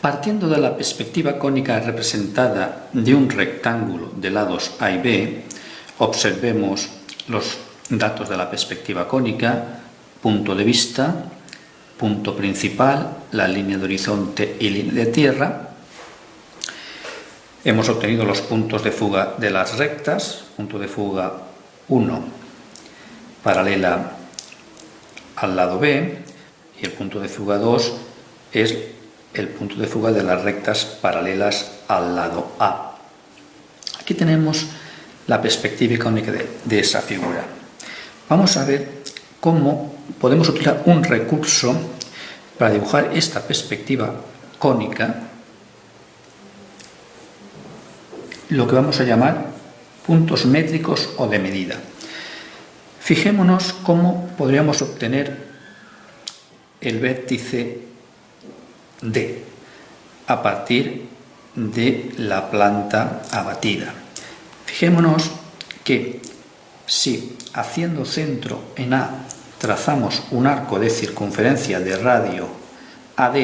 Partiendo de la perspectiva cónica representada de un rectángulo de lados A y B, observemos los datos de la perspectiva cónica: punto de vista, punto principal, la línea de horizonte y línea de tierra. Hemos obtenido los puntos de fuga de las rectas. Punto de fuga 1 paralela al lado B, y el punto de fuga 2 es el punto de fuga de las rectas paralelas al lado A. Aquí tenemos la perspectiva cónica de esa figura. Vamos a ver cómo podemos utilizar un recurso para dibujar esta perspectiva cónica, lo que vamos a llamar puntos métricos o de medida. Fijémonos cómo podríamos obtener el vértice D a partir de la planta abatida. Fijémonos que si haciendo centro en A trazamos un arco de circunferencia de radio AD,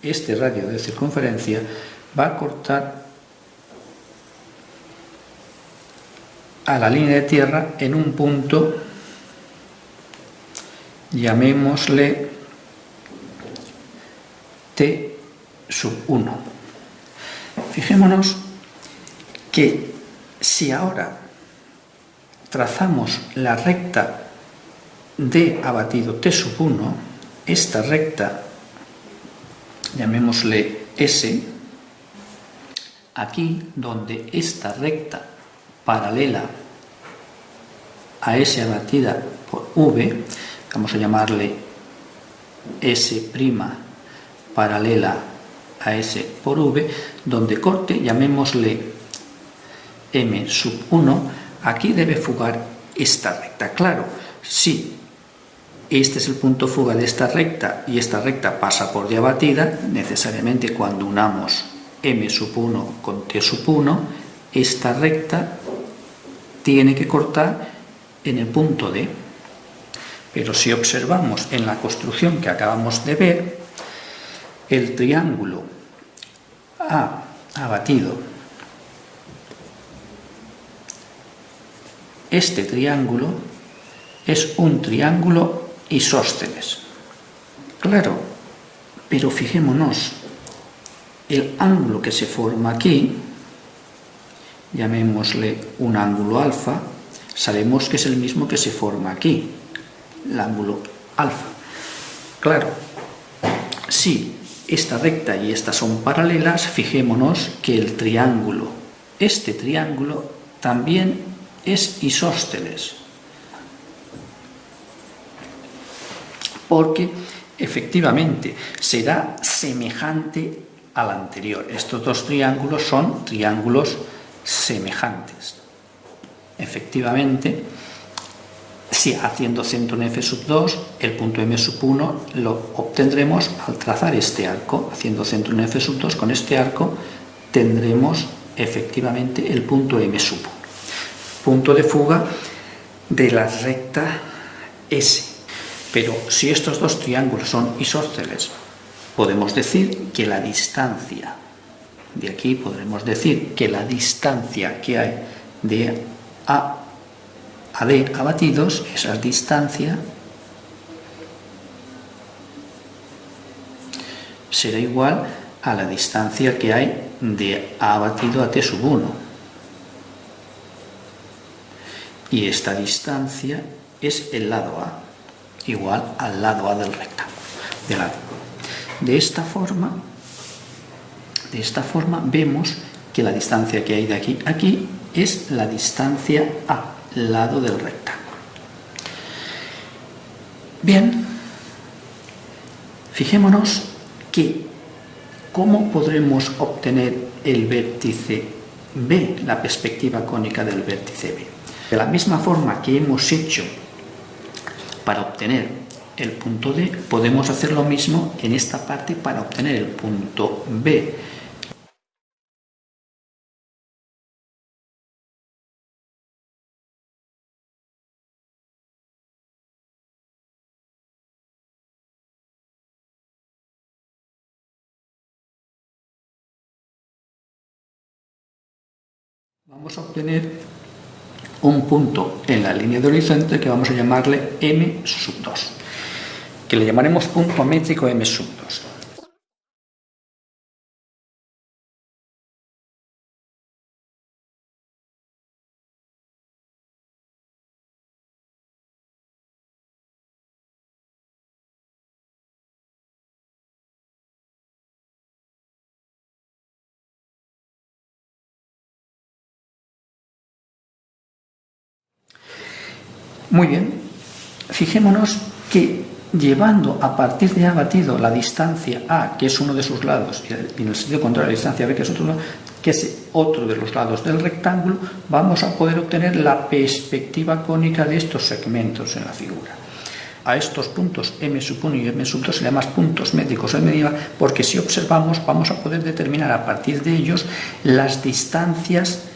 este radio de circunferencia va a cortar a la línea de tierra en un punto, llamémosle T1. Fijémonos que si ahora trazamos la recta D abatido T1, esta recta, llamémosle S, aquí donde esta recta paralela a S abatida por V, vamos a llamarle S' paralela a S por V, donde corte, llamémosle M1, aquí debe fugar esta recta. Claro, si este es el punto fuga de esta recta y esta recta pasa por D abatida, necesariamente cuando unamos M1 con T1, esta recta tiene que cortar en el punto D. Pero si observamos en la construcción que acabamos de ver, el triángulo A abatido, este triángulo es un triángulo isósceles. Claro, pero fijémonos, el ángulo que se forma aquí, llamémosle un ángulo alfa, sabemos que es el mismo que se forma aquí, el ángulo alfa. Claro, si esta recta y esta son paralelas, fijémonos que el triángulo, este triángulo, también es isósceles, porque efectivamente será semejante al anterior. Estos dos triángulos son triángulos semejantes. Efectivamente, si haciendo centro en F2, el punto M1 lo obtendremos al trazar este arco. Haciendo centro en F2, con este arco tendremos efectivamente el punto M1, punto de fuga de la recta S. Pero si estos dos triángulos son isósceles, podemos decir que la distancia, de aquí podremos decir que la distancia que hay de A a D abatidos, esa distancia será igual a la distancia que hay de A abatido a T1. Y esta distancia es el lado A, igual al lado A del rectángulo. De esta forma vemos que la distancia que hay de aquí a aquí es la distancia A, lado del rectángulo. Bien, fijémonos que ¿cómo podremos obtener el vértice B, la perspectiva cónica del vértice B? De la misma forma que hemos hecho para obtener el punto D, podemos hacer lo mismo en esta parte para obtener el punto B. vamos a obtener un punto en la línea de horizonte que vamos a llamarle M sub 2, que le llamaremos punto métrico M sub 2. Muy bien, fijémonos que llevando a partir de A batido la distancia A, que es uno de sus lados, y en el sentido contrario la distancia B, que es otro lado, que es otro de los lados del rectángulo, vamos a poder obtener la perspectiva cónica de estos segmentos en la figura. A estos puntos M sub 1 y M sub 2 se le llaman puntos métricos de medida, porque si observamos vamos a poder determinar a partir de ellos las distancias,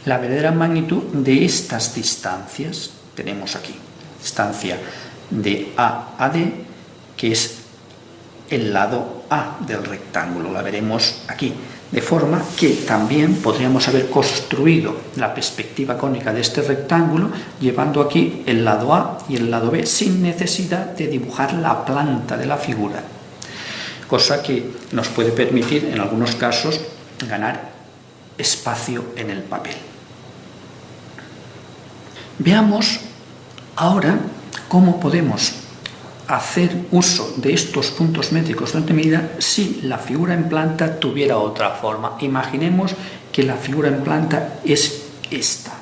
la verdadera magnitud de estas distancias. Tenemos aquí distancia de A a D, que es el lado A del rectángulo, la veremos aquí, de forma que también podríamos haber construido la perspectiva cónica de este rectángulo llevando aquí el lado A y el lado B sin necesidad de dibujar la planta de la figura, cosa que nos puede permitir en algunos casos ganar espacio en el papel. Veamos ahora cómo podemos hacer uso de estos puntos métricos de medida si la figura en planta tuviera otra forma. Imaginemos que la figura en planta es esta.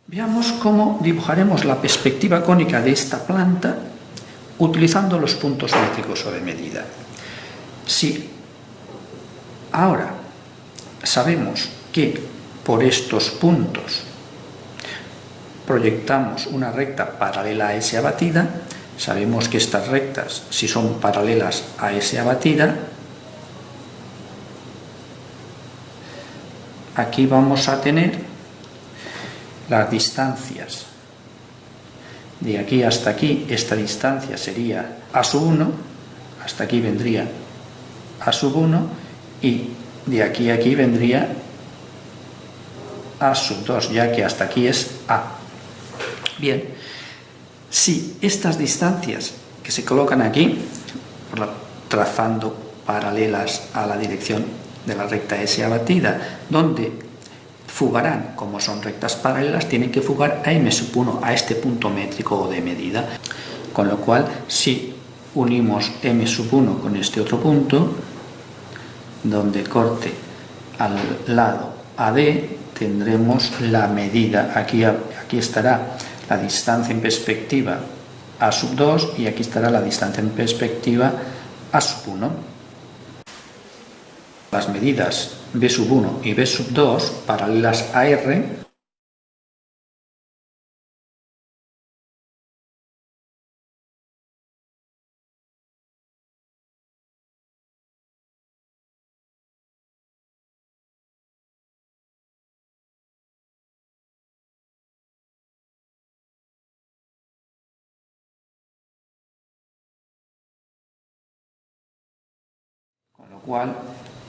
Veamos cómo dibujaremos la perspectiva cónica de esta planta utilizando los puntos métricos o de medida. Si ahora sabemos que por estos puntos proyectamos una recta paralela a S abatida, sabemos que estas rectas, si son paralelas a S abatida, aquí vamos a tener las distancias de aquí hasta aquí. Esta distancia sería A sub 1, hasta aquí vendría A sub 1 y de aquí a aquí vendría A sub 2, ya que hasta aquí es A. Bien, si estas distancias que se colocan aquí, trazando paralelas a la dirección de la recta S abatida, donde fugarán, como son rectas paralelas, tienen que fugar a M sub 1, a este punto métrico o de medida. Con lo cual, si unimos M sub 1 con este otro punto, donde corte al lado AD, tendremos la medida. Aquí estará la distancia en perspectiva A sub 2 y aquí estará la distancia en perspectiva A sub 1. Las medidas B sub 1 y B sub 2 paralelas a R con lo cual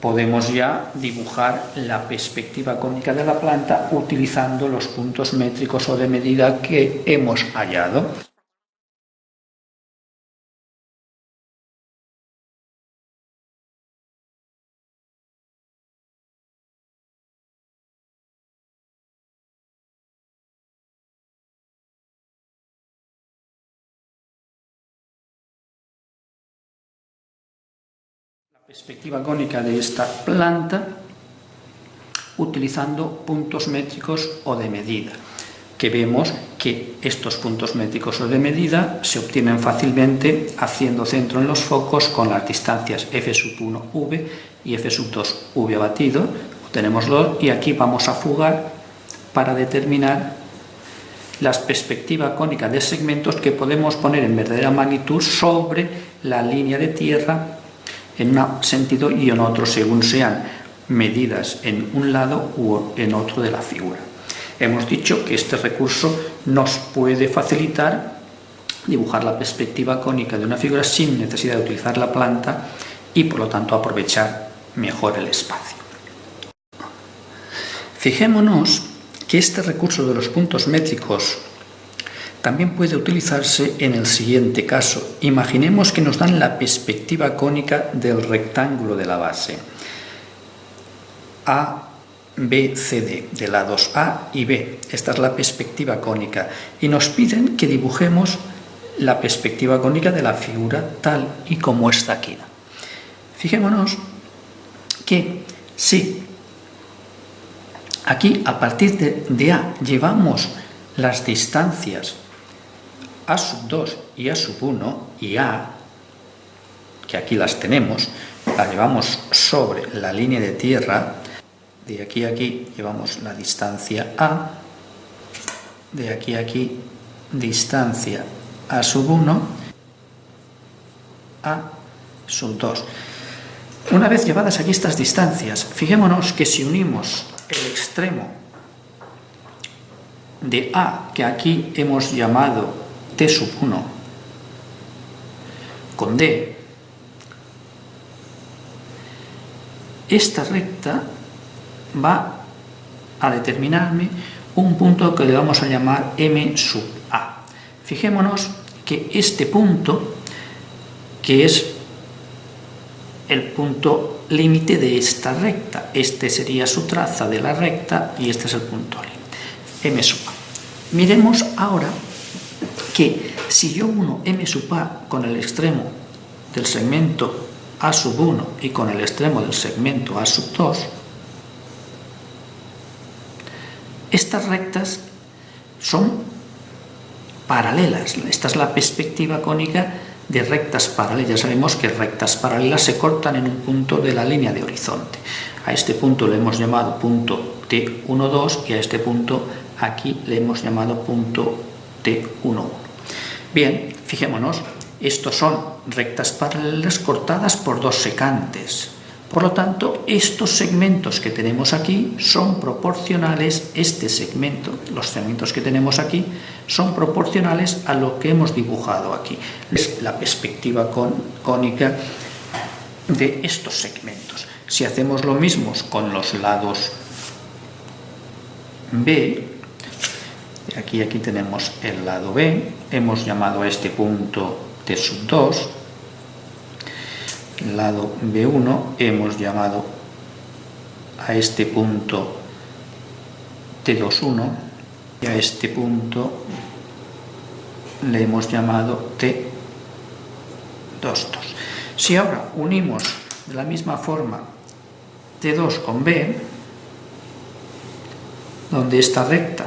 podemos ya dibujar la perspectiva cónica de la planta utilizando los puntos métricos o de medida que hemos hallado. Perspectiva cónica de esta planta utilizando puntos métricos o de medida, que vemos que estos puntos métricos o de medida se obtienen fácilmente haciendo centro en los focos con las distancias f sub 1 v y f sub 2 v batido. Obtenemos dos y aquí vamos a fugar para determinar la perspectiva cónica de segmentos que podemos poner en verdadera magnitud sobre la línea de tierra en un sentido y en otro, según sean medidas en un lado u en otro de la figura. Hemos dicho que este recurso nos puede facilitar dibujar la perspectiva cónica de una figura sin necesidad de utilizar la planta y por lo tanto aprovechar mejor el espacio. Fijémonos que este recurso de los puntos métricos también puede utilizarse en el siguiente caso. Imaginemos que nos dan la perspectiva cónica del rectángulo de la base A, B, C, D, de lados A y B. Esta es la perspectiva cónica y nos piden que dibujemos la perspectiva cónica de la figura tal y como está aquí. Fijémonos que si aquí a partir de A llevamos las distancias A2 y A1 y A, que aquí las tenemos, las llevamos sobre la línea de tierra, de aquí a aquí llevamos la distancia A, de aquí a aquí distancia A1, A2. Una vez llevadas aquí estas distancias, fijémonos que si unimos el extremo de A, que aquí hemos llamado T1, con D, esta recta va a determinarme un punto que le vamos a llamar M sub A. Fijémonos que este punto, que es el punto límite de esta recta, este sería su traza de la recta y este es el punto límite, M sub A. Miremos ahora que si yo uno M sub A con el extremo del segmento A1 y con el extremo del segmento A2, estas rectas son paralelas. Esta es la perspectiva cónica de rectas paralelas. Ya sabemos que rectas paralelas se cortan en un punto de la línea de horizonte. A este punto le hemos llamado punto T12 y a este punto aquí le hemos llamado punto T11. Bien, fijémonos, estos son rectas paralelas cortadas por dos secantes. Por lo tanto, estos segmentos que tenemos aquí son proporcionales, este segmento, los segmentos que tenemos aquí, son proporcionales a lo que hemos dibujado aquí. Es la perspectiva cónica de estos segmentos. Si hacemos lo mismo con los lados B, aquí tenemos el lado B, hemos llamado a este punto T2, el lado B1 hemos llamado a este punto T21 y a este punto le hemos llamado T22. Si ahora unimos de la misma forma T2 con B, donde esta recta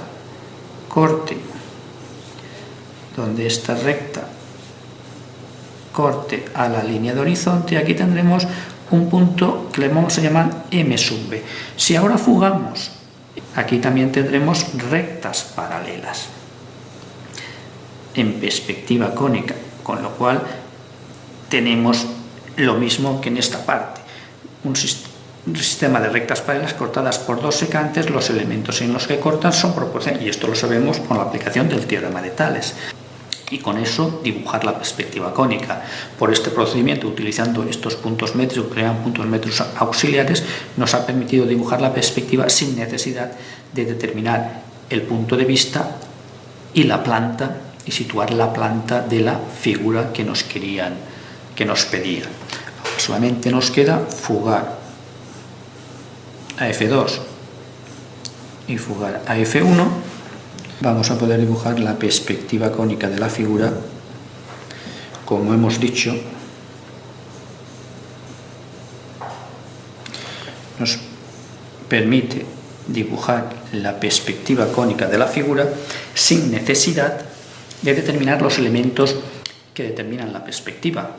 corte, a la línea de horizonte, aquí tendremos un punto que le vamos a llamar M sub B. Si ahora fugamos, aquí también tendremos rectas paralelas en perspectiva cónica, con lo cual tenemos lo mismo que en esta parte, un sistema de rectas paralelas cortadas por dos secantes. Los elementos en los que cortan son proporcionales, y esto lo sabemos con la aplicación del teorema de Tales. Y con eso dibujar la perspectiva cónica. Por este procedimiento, utilizando estos puntos métricos, que llaman puntos métricos auxiliares, nos ha permitido dibujar la perspectiva sin necesidad de determinar el punto de vista y la planta, y situar la planta de la figura que nos pedían. Ahora solamente nos queda fugar a F2 y fugar a F1. Vamos a poder dibujar la perspectiva cónica de la figura, como hemos dicho. Nos permite dibujar la perspectiva cónica de la figura sin necesidad de determinar los elementos que determinan la perspectiva.